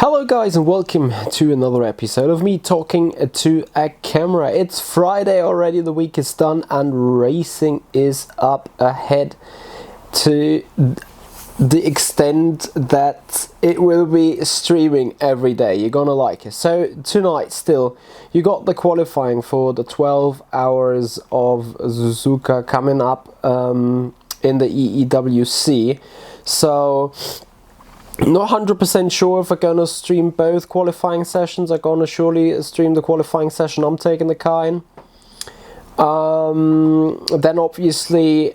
Hello guys and welcome to another episode of me talking to a camera. It's Friday already, the week is done and racing is up ahead to the extent that it will be streaming every day. You're gonna like it. So tonight still, you got the qualifying for the 12 hours of Suzuka coming up in the EEWC. So not 100% sure if we're gonna stream both qualifying sessions. I'm gonna surely stream the qualifying session I'm taking the car in. Then obviously,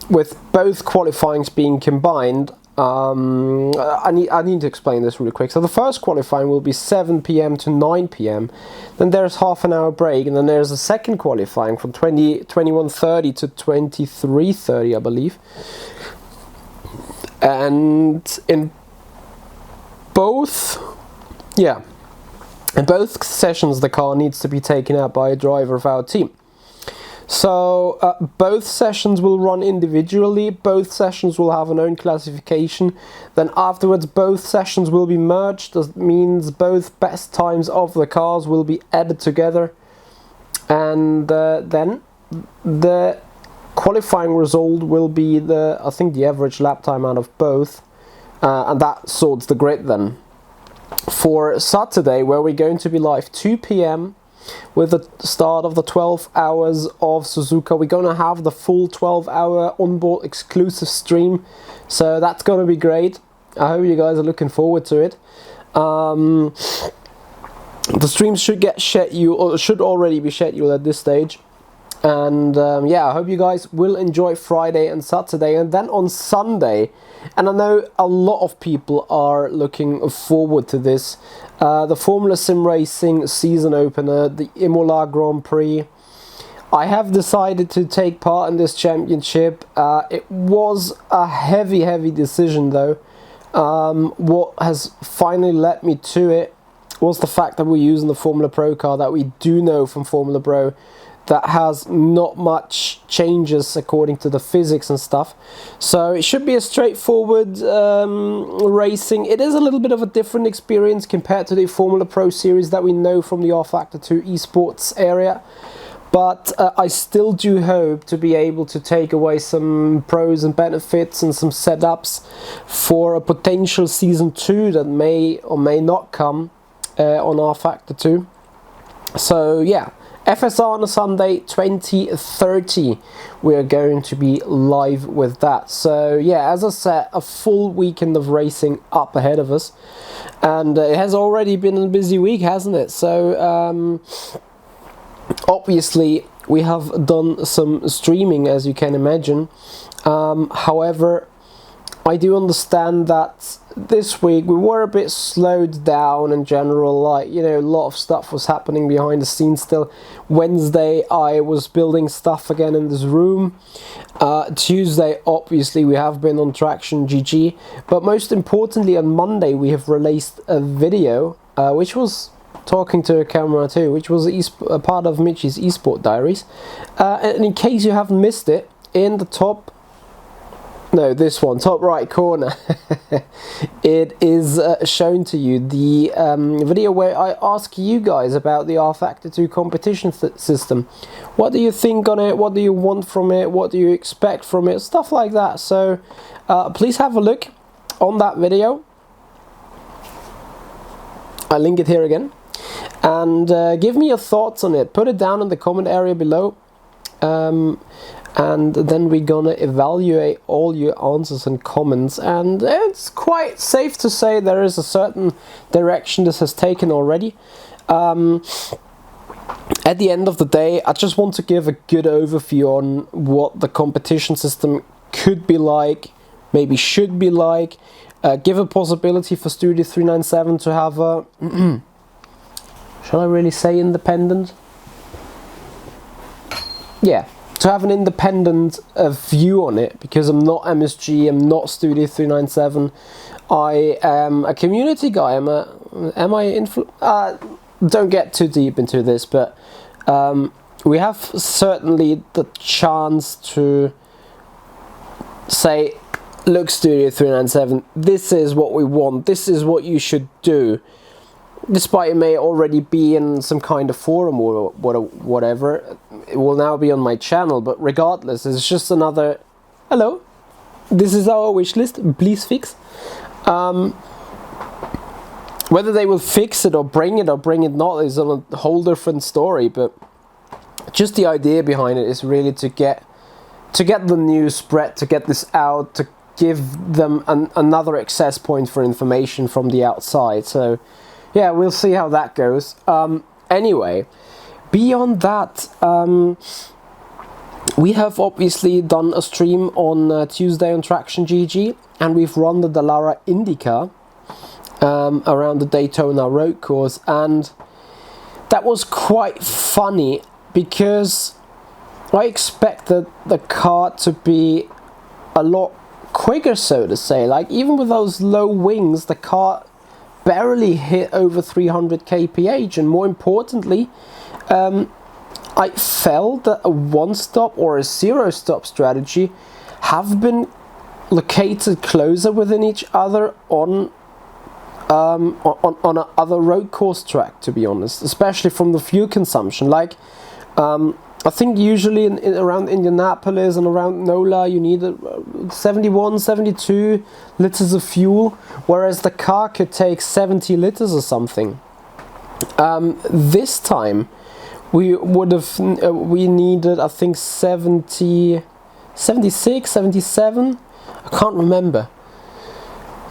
with both qualifyings being combined, I need to explain this really quick. So the first qualifying will be 7 PM to 9 PM. Then there's half an hour break, and then there's a second qualifying from 21:30 to 23:30, I believe. And in both sessions the car needs to be taken out by a driver of our team. So both sessions will run individually, both sessions will have an own classification, then afterwards both sessions will be merged. That means both best times of the cars will be added together, and then the qualifying result will be I think the average lap time out of both, and that sorts the grid then. For Saturday, where we're going to be live 2 PM with the start of the 12 hours of Suzuka, we're going to have the full 12-hour onboard exclusive stream, so that's going to be great. I hope you guys are looking forward to it. The streams should get scheduled, or should already be scheduled at this stage. And yeah, I hope you guys will enjoy Friday and Saturday, and then on Sunday, and I know a lot of people are looking forward to this, the Formula Simracing season opener, the Imola Grand Prix. I have decided to take part in this championship. It was a heavy decision though. What has finally led me to it was the fact that we're using the Formula Pro car that we do know from Formula Pro, that has not much changes according to the physics and stuff. So it should be a straightforward racing. It is a little bit of a different experience compared to the Formula Pro series that we know from the R-Factor 2 esports area. But I still do hope to be able to take away some pros and benefits and some setups for a potential Season 2 that may or may not come on R-Factor 2. So yeah, FSR on a Sunday 2030, we're going to be live with that. So yeah, as I said, a full weekend of racing up ahead of us, and it has already been a busy week, hasn't it? So obviously we have done some streaming, as you can imagine. However, I do understand that this week we were a bit slowed down in general, like, you know, a lot of stuff was happening behind the scenes still. Wednesday I was building stuff again in this room. Tuesday obviously we have been on Traction GG, but most importantly on Monday we have released a video which was talking to a camera too, which was a part of Michis Esport Diaries, and in case you haven't missed it, in the top right corner it is shown to you the video where I ask you guys about the R-Factor 2 competition system. What do you think on it? What do you want from it? What do you expect from it? Stuff like that. So please have a look on that video. I'll link it here again, and give me your thoughts on it. Put it down in the comment area below. And then we're gonna evaluate all your answers and comments, and it's quite safe to say there is a certain direction this has taken already. At the end of the day, I just want to give a good overview on what the competition system could be like, maybe should be like, give a possibility for Studio 397 to have a shall I really say independent? Yeah, to have an independent view on it, because I'm not MSG, I'm not Studio 397. I am a community guy. Don't get too deep into this, but we have certainly the chance to say look, Studio 397, this is what we want, this is what you should do. Despite it may already be in some kind of forum or whatever, it will now be on my channel, but regardless, it's just another, hello, this is our wish list, please fix. Whether they will fix it or bring it not is a whole different story, but just the idea behind it is really to get the news spread, to get this out, to give them another access point for information from the outside. So yeah, we'll see how that goes. Anyway, beyond that, we have obviously done a stream on Tuesday on Traction GG, and we've run the Dallara IndyCar around the Daytona road course, and that was quite funny because I expected the car to be a lot quicker, so to say. Like, even with those low wings, the car barely hit over 300 kph, and more importantly, I felt that a one-stop or a zero-stop strategy have been located closer within each other on another road course track, to be honest, especially from the fuel consumption. Like, I think usually around Indianapolis and around NOLA you need 71, 72 liters of fuel, whereas the car could take 70 liters or something. This time we needed, I think, 70, 76, 77, I can't remember.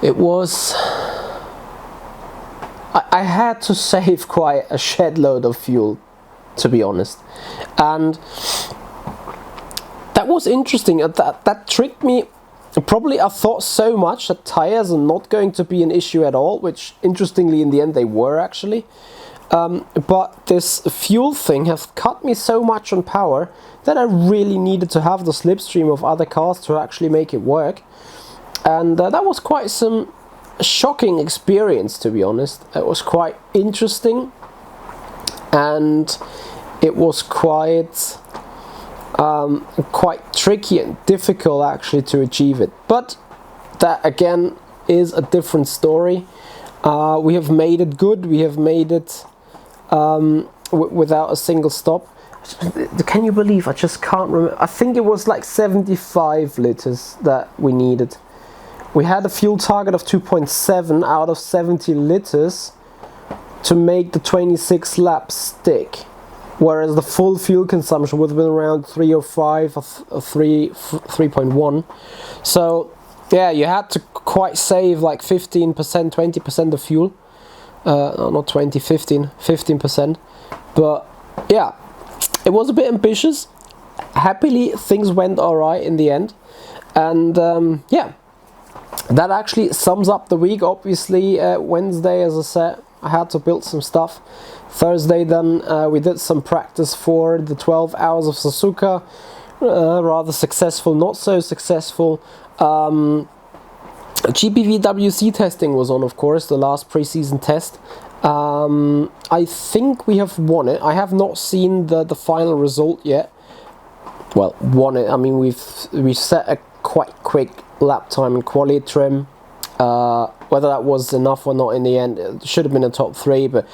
It was, I had to save quite a shed load of fuel, to be honest, and that was interesting. That tricked me. Probably I thought so much that tires are not going to be an issue at all, which interestingly in the end they were actually, but this fuel thing has cut me so much on power that I really needed to have the slipstream of other cars to actually make it work, and that was quite some shocking experience, to be honest. It was quite interesting, and it was quite tricky and difficult actually to achieve it. But that again is a different story. We have made it good. We have made it without a single stop. Can you believe I just can't remember? I think it was like 75 liters that we needed. We had a fuel target of 2.7 out of 70 liters to make the 26 laps stick, whereas the full fuel consumption would have been around 305 or 3.1. So yeah, you had to quite save like 15%, 20% of fuel. Not 20, 15%. But yeah, it was a bit ambitious. Happily, things went alright in the end. And yeah, that actually sums up the week. Obviously, Wednesday, as I said, I had to build some stuff. Thursday then we did some practice for the 12 hours of Suzuka. Rather successful, not so successful. GPVWC testing was on, of course, the last pre-season test. I think we have won it. I have not seen the final result yet. Well, won it. I mean, we've set a quite quick lap time and quali trim. Whether that was enough or not in the end, it should have been a top 3, but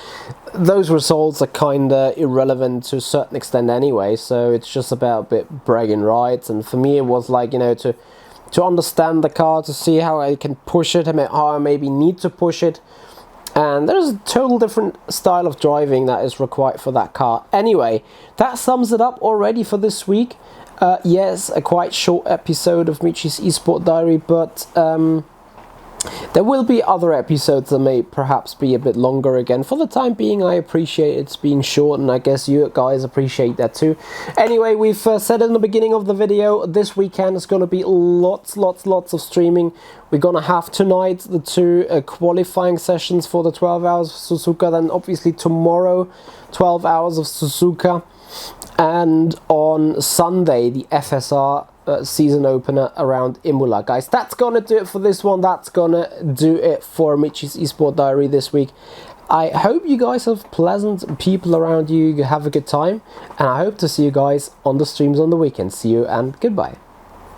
those results are kinda irrelevant to a certain extent anyway, so it's just about a bit bragging rights. And for me it was like, you know, to understand the car, to see how I can push it, how I maybe need to push it, and there's a total different style of driving that is required for that car. Anyway, that sums it up already for this week. Yes, a quite short episode of Michis Esport Diary, but there will be other episodes that may perhaps be a bit longer again. For the time being, I appreciate it's being short, and I guess you guys appreciate that too. Anyway, we've said in the beginning of the video, this weekend is going to be lots of streaming. We're going to have tonight the 2 qualifying sessions for the 12 hours of Suzuka, then obviously tomorrow 12 hours of Suzuka, and on Sunday the FSR season opener around Imola. Guys, that's gonna do it for this one. That's gonna do it for Michi's Esport Diary this week. I hope you guys have pleasant people around you, you have a good time, and I hope to see you guys on the streams on the weekend. See you and goodbye.